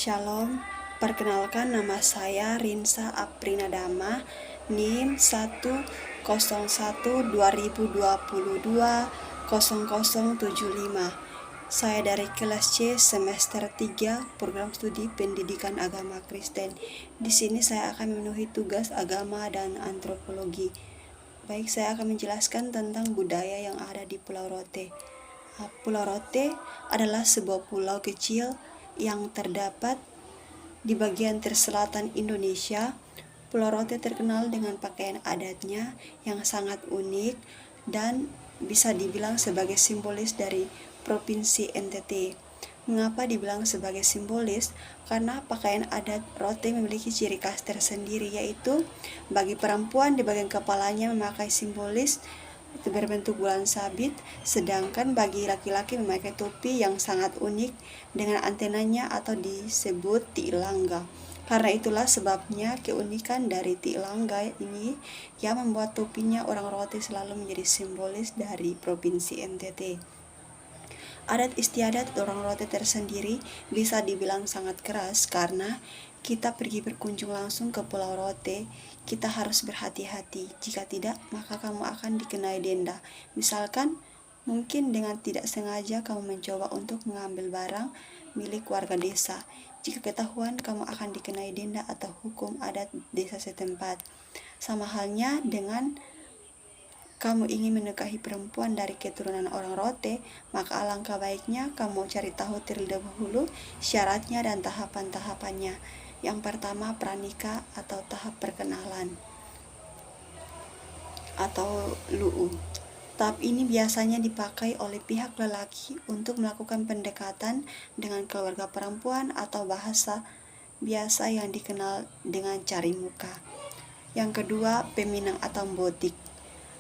Shalom, perkenalkan nama saya Rinsa Aprinadama, NIM 101/2022-0075. Saya dari kelas C semester 3 program studi pendidikan agama Kristen. Di sini saya akan memenuhi tugas agama dan antropologi. Baik, saya akan menjelaskan tentang budaya yang ada di Pulau Rote. Pulau Rote adalah sebuah pulau kecil yang terdapat di bagian terselatan Indonesia. Pulau Rote terkenal dengan pakaian adatnya yang sangat unik dan bisa dibilang sebagai simbolis dari Provinsi NTT. Mengapa dibilang sebagai simbolis? Karena pakaian adat Rote memiliki ciri khas tersendiri, yaitu bagi perempuan di bagian kepalanya memakai simbolis itu berbentuk bulan sabit, sedangkan bagi laki-laki memakai topi yang sangat unik dengan antenanya atau disebut tiilangga. Karena itulah sebabnya keunikan dari tiilangga ini yang membuat topinya orang Rote selalu menjadi simbolis dari Provinsi NTT. Adat istiadat orang Rote tersendiri bisa dibilang sangat keras karena kita pergi berkunjung langsung ke Pulau Rote, kita harus berhati-hati. Jika tidak, maka kamu akan dikenai denda. Misalkan, mungkin dengan tidak sengaja kamu mencoba untuk mengambil barang milik warga desa. Jika ketahuan, kamu akan dikenai denda atau hukum adat desa setempat. Sama halnya dengan kamu ingin menikahi perempuan dari keturunan orang Rote, maka alangkah baiknya kamu cari tahu terlebih dahulu syaratnya dan tahapan-tahapannya. Yang pertama, pranikah atau tahap perkenalan atau lu'u. Tahap ini biasanya dipakai oleh pihak lelaki untuk melakukan pendekatan dengan keluarga perempuan atau bahasa biasa yang dikenal dengan cari muka. Yang kedua, peminang atau botik.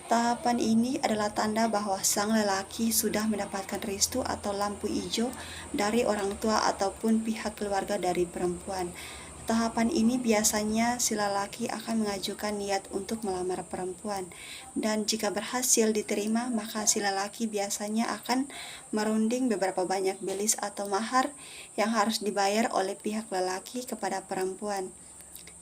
Tahapan ini adalah tanda bahwa sang lelaki sudah mendapatkan restu atau lampu hijau dari orang tua ataupun pihak keluarga dari perempuan. Tahapan ini biasanya si lelaki akan mengajukan niat untuk melamar perempuan, dan jika berhasil diterima, maka si lelaki biasanya akan merunding beberapa banyak belis atau mahar yang harus dibayar oleh pihak lelaki kepada perempuan.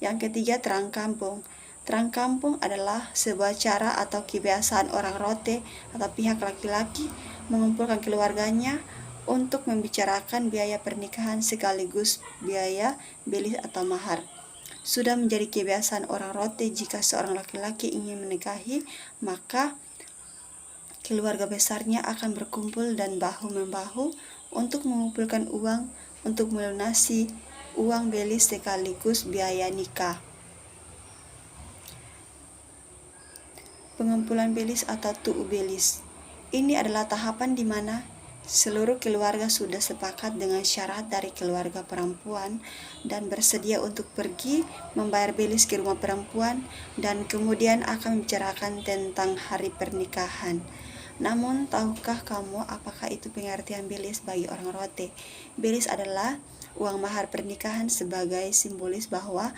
Yang ketiga, terang kampung. Terang kampung adalah sebuah cara atau kebiasaan orang Rote atau pihak laki-laki mengumpulkan keluarganya untuk membicarakan biaya pernikahan sekaligus biaya belis atau mahar. Sudah menjadi kebiasaan orang Rote jika seorang laki-laki ingin menikahi, maka keluarga besarnya akan berkumpul dan bahu-membahu untuk mengumpulkan uang untuk melunasi uang belis sekaligus biaya nikah. Pengumpulan belis atau tu'u belis. Ini adalah tahapan di mana seluruh keluarga sudah sepakat dengan syarat dari keluarga perempuan dan bersedia untuk pergi membayar belis ke rumah perempuan dan kemudian akan membicarakan tentang hari pernikahan. Namun, tahukah kamu apakah itu pengertian belis bagi orang Rote? Belis adalah uang mahar pernikahan sebagai simbolis bahwa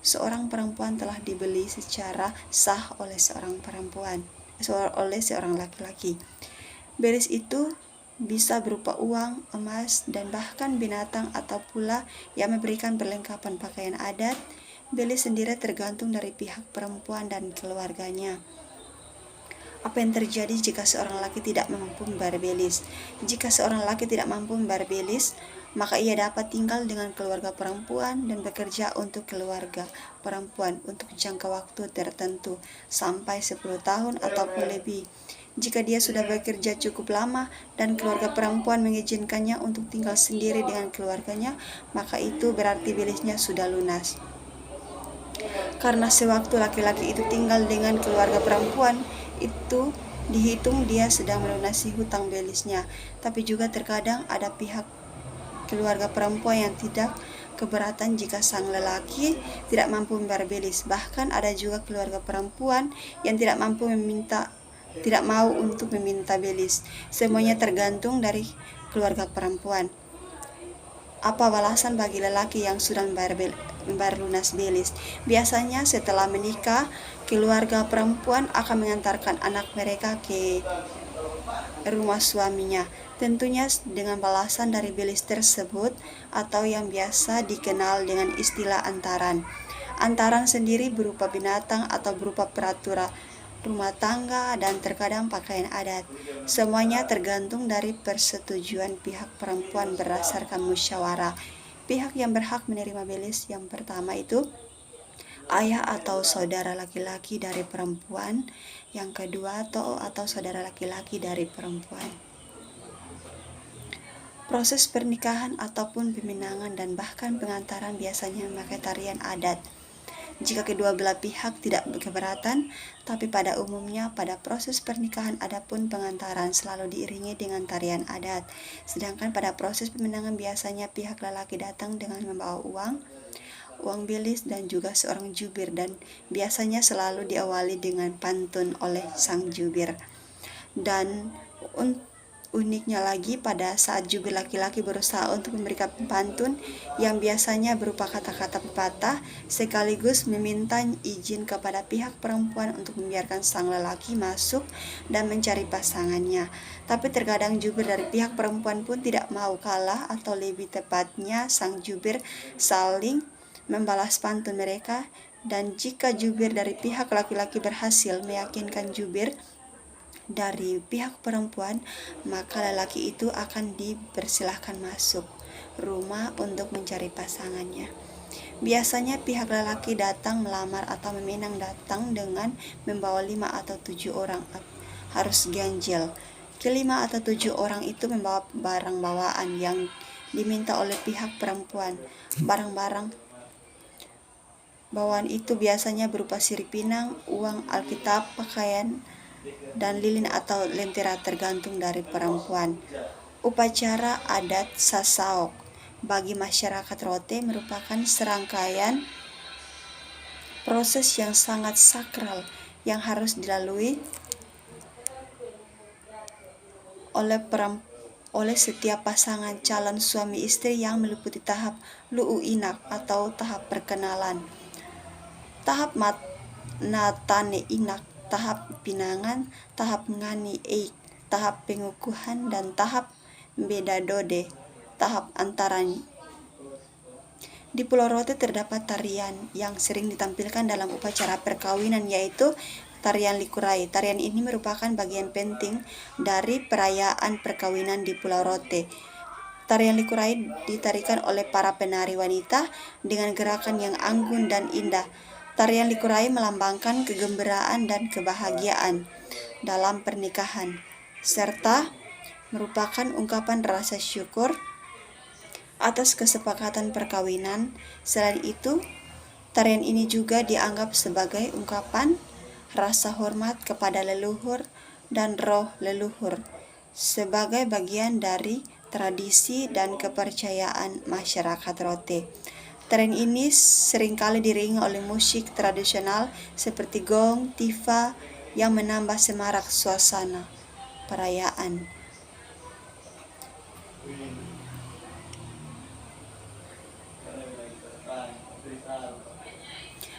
seorang perempuan telah dibeli secara sah oleh seorang laki-laki. Belis itu bisa berupa uang, emas, dan bahkan binatang atau pula yang memberikan perlengkapan pakaian adat. Belis sendiri tergantung dari pihak perempuan dan keluarganya. Apa yang terjadi jika seorang laki tidak mampu membayar belis? Jika seorang laki tidak mampu membayar belis, maka ia dapat tinggal dengan keluarga perempuan dan bekerja untuk keluarga perempuan untuk jangka waktu tertentu sampai 10 tahun ataupun lebih. Jika dia sudah bekerja cukup lama dan keluarga perempuan mengizinkannya untuk tinggal sendiri dengan keluarganya, maka itu berarti belisnya sudah lunas. Karena sewaktu laki-laki itu tinggal dengan keluarga perempuan, itu dihitung dia sedang melunasi hutang belisnya. Tapi juga terkadang ada pihak keluarga perempuan yang tidak keberatan jika sang lelaki tidak mampu membayar belis. Bahkan ada juga keluarga perempuan yang tidak mau untuk meminta belis. Semuanya tergantung dari keluarga perempuan. Apa balasan bagi lelaki yang sudah membayar lunas belis? Biasanya setelah menikah, keluarga perempuan akan mengantarkan anak mereka ke rumah suaminya. Tentunya dengan balasan dari bilis tersebut atau yang biasa dikenal dengan istilah antaran. Antaran sendiri berupa binatang atau berupa peraturan rumah tangga dan terkadang pakaian adat. Semuanya tergantung dari persetujuan pihak perempuan berdasarkan musyawarah. Pihak yang berhak menerima bilis yang pertama itu ayah atau saudara laki-laki dari perempuan, yang kedua atau saudara laki-laki dari perempuan. Proses pernikahan ataupun peminangan dan bahkan pengantaran biasanya memakai tarian adat. Jika kedua belah pihak tidak keberatan, tapi pada umumnya pada proses pernikahan adapun pengantaran selalu diiringi dengan tarian adat. Sedangkan pada proses peminangan biasanya pihak lelaki datang dengan membawa uang bilis dan juga seorang jubir, dan biasanya selalu diawali dengan pantun oleh sang jubir. Dan uniknya lagi, pada saat jubir laki-laki berusaha untuk memberikan pantun yang biasanya berupa kata-kata pepatah, sekaligus meminta izin kepada pihak perempuan untuk membiarkan sang lelaki masuk dan mencari pasangannya. Tapi terkadang jubir dari pihak perempuan pun tidak mau kalah, atau lebih tepatnya sang jubir saling membalas pantun mereka, dan jika jubir dari pihak laki-laki berhasil meyakinkan jubir dari pihak perempuan, maka lelaki itu akan dipersilahkan masuk rumah untuk mencari pasangannya. Biasanya pihak lelaki datang melamar atau meminang datang dengan membawa 5 atau 7 orang, harus ganjil. Kelima atau 7 orang itu membawa barang bawaan yang diminta oleh pihak perempuan. Barang-barang bawaan itu biasanya berupa sirip pinang, uang, Alkitab, pakaian, dan lilin atau lentera tergantung dari perempuan. Upacara adat Sasaok bagi masyarakat Rote merupakan serangkaian proses yang sangat sakral yang harus dilalui oleh setiap pasangan calon suami istri, yang meliputi tahap lu'u inak atau tahap perkenalan, tahap natane inak, tahap pinangan, tahap ngani eik, tahap pengukuhan, dan tahap bedadode, tahap antaran. Di Pulau Rote terdapat tarian yang sering ditampilkan dalam upacara perkawinan, yaitu tarian likurai. Tarian ini merupakan bagian penting dari perayaan perkawinan di Pulau Rote. Tarian likurai ditarikan oleh para penari wanita dengan gerakan yang anggun dan indah. Tarian likurai melambangkan kegembiraan dan kebahagiaan dalam pernikahan, serta merupakan ungkapan rasa syukur atas kesepakatan perkawinan. Selain itu, tarian ini juga dianggap sebagai ungkapan rasa hormat kepada leluhur dan roh leluhur, sebagai bagian dari tradisi dan kepercayaan masyarakat Rote. Tarian ini seringkali diiringi oleh musik tradisional seperti gong, tifa, yang menambah semarak suasana perayaan.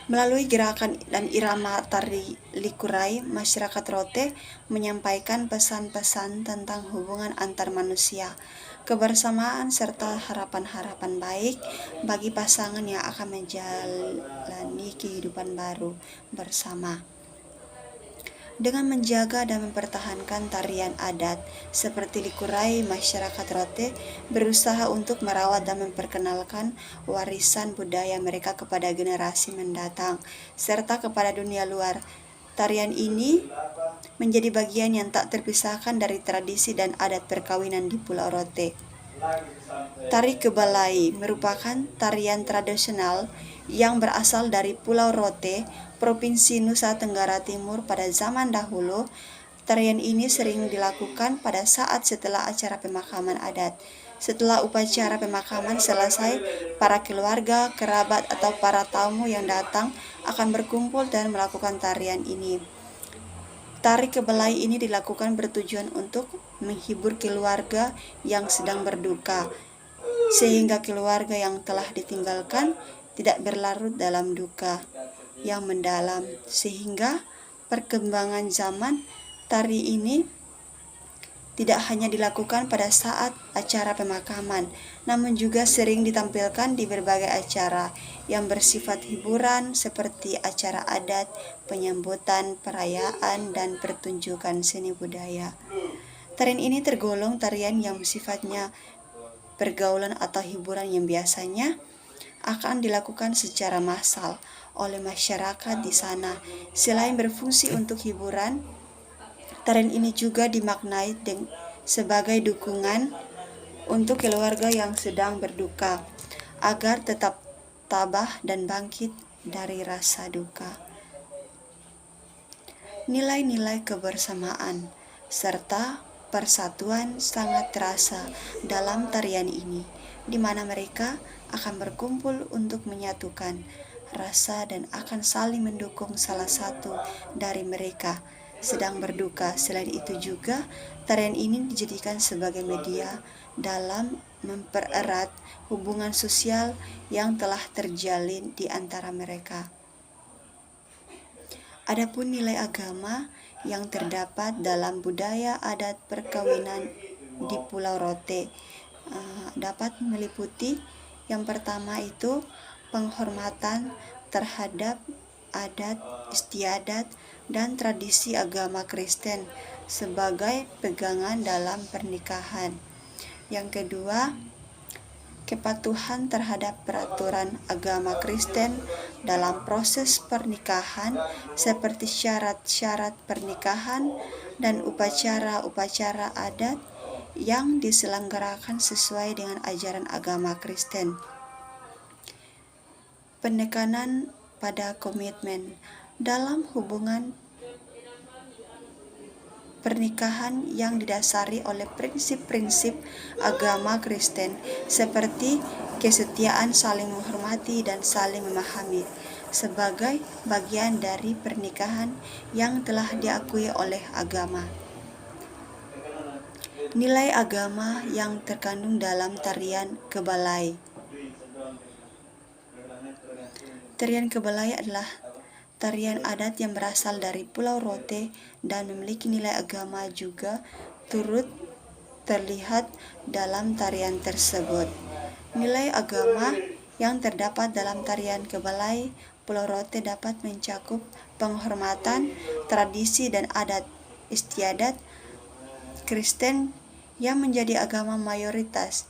Melalui gerakan dan irama tari likurai, masyarakat Rote menyampaikan pesan-pesan tentang hubungan antar manusia, kebersamaan, serta harapan-harapan baik bagi pasangan yang akan menjalani kehidupan baru bersama. Dengan menjaga dan mempertahankan tarian adat seperti likurai, masyarakat Rote berusaha untuk merawat dan memperkenalkan warisan budaya mereka kepada generasi mendatang, serta kepada dunia luar. Tarian ini menjadi bagian yang tak terpisahkan dari tradisi dan adat perkawinan di Pulau Rote. Tari Kebalai merupakan tarian tradisional yang berasal dari Pulau Rote, Provinsi Nusa Tenggara Timur pada zaman dahulu. Tarian ini sering dilakukan pada saat setelah acara pemakaman adat. Setelah upacara pemakaman selesai, para keluarga, kerabat, atau para tamu yang datang akan berkumpul dan melakukan tarian ini. Tari Kebalai ini dilakukan bertujuan untuk menghibur keluarga yang sedang berduka, sehingga keluarga yang telah ditinggalkan tidak berlarut dalam duka yang mendalam. Sehingga perkembangan zaman, tari ini tidak hanya dilakukan pada saat acara pemakaman, namun juga sering ditampilkan di berbagai acara yang bersifat hiburan seperti acara adat, penyambutan, perayaan, dan pertunjukan seni budaya. Tarian ini tergolong tarian yang sifatnya pergaulan atau hiburan yang biasanya akan dilakukan secara massal oleh masyarakat di sana. Selain berfungsi untuk hiburan, tarian ini juga dimaknai sebagai dukungan untuk keluarga yang sedang berduka, agar tetap tabah dan bangkit dari rasa duka. Nilai-nilai kebersamaan serta persatuan sangat terasa dalam tarian ini, di mana mereka akan berkumpul untuk menyatukan rasa dan akan saling mendukung salah satu dari mereka sedang berduka. Selain itu juga, tarian ini dijadikan sebagai media dalam mempererat hubungan sosial yang telah terjalin di antara mereka. Adapun nilai agama yang terdapat dalam budaya adat perkawinan di Pulau Rote dapat meliputi yang pertama itu penghormatan terhadap adat, istiadat, dan tradisi agama Kristen sebagai pegangan dalam pernikahan. Yang kedua, kepatuhan terhadap peraturan agama Kristen dalam proses pernikahan seperti syarat-syarat pernikahan dan upacara-upacara adat yang diselenggarakan sesuai dengan ajaran agama Kristen. Penekanan pada komitmen dalam hubungan pernikahan yang didasari oleh prinsip-prinsip agama Kristen seperti kesetiaan, saling menghormati, dan saling memahami sebagai bagian dari pernikahan yang telah diakui oleh agama. Nilai agama yang terkandung dalam tarian Kebalai. Tarian Kebalai adalah tarian adat yang berasal dari Pulau Rote dan memiliki nilai agama juga turut terlihat dalam tarian tersebut. Nilai agama yang terdapat dalam tarian Kebalai Pulau Rote dapat mencakup penghormatan, tradisi, dan adat istiadat Kristen yang menjadi agama mayoritas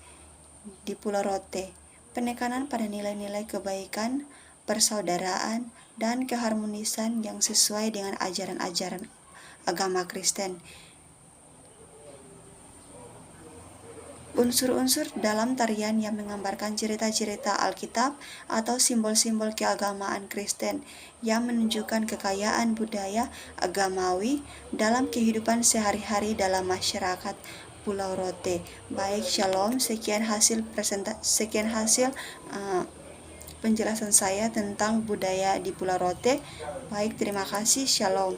di Pulau Rote, penekanan pada nilai-nilai kebaikan, persaudaraan, dan keharmonisan yang sesuai dengan ajaran-ajaran agama Kristen. Unsur-unsur dalam tarian yang menggambarkan cerita-cerita Alkitab atau simbol-simbol keagamaan Kristen yang menunjukkan kekayaan budaya agamawi dalam kehidupan sehari-hari dalam masyarakat Pulau Rote. Baik, shalom. Sekian hasil penjelasan saya tentang budaya di Pulau Rote. Baik, terima kasih. Shalom.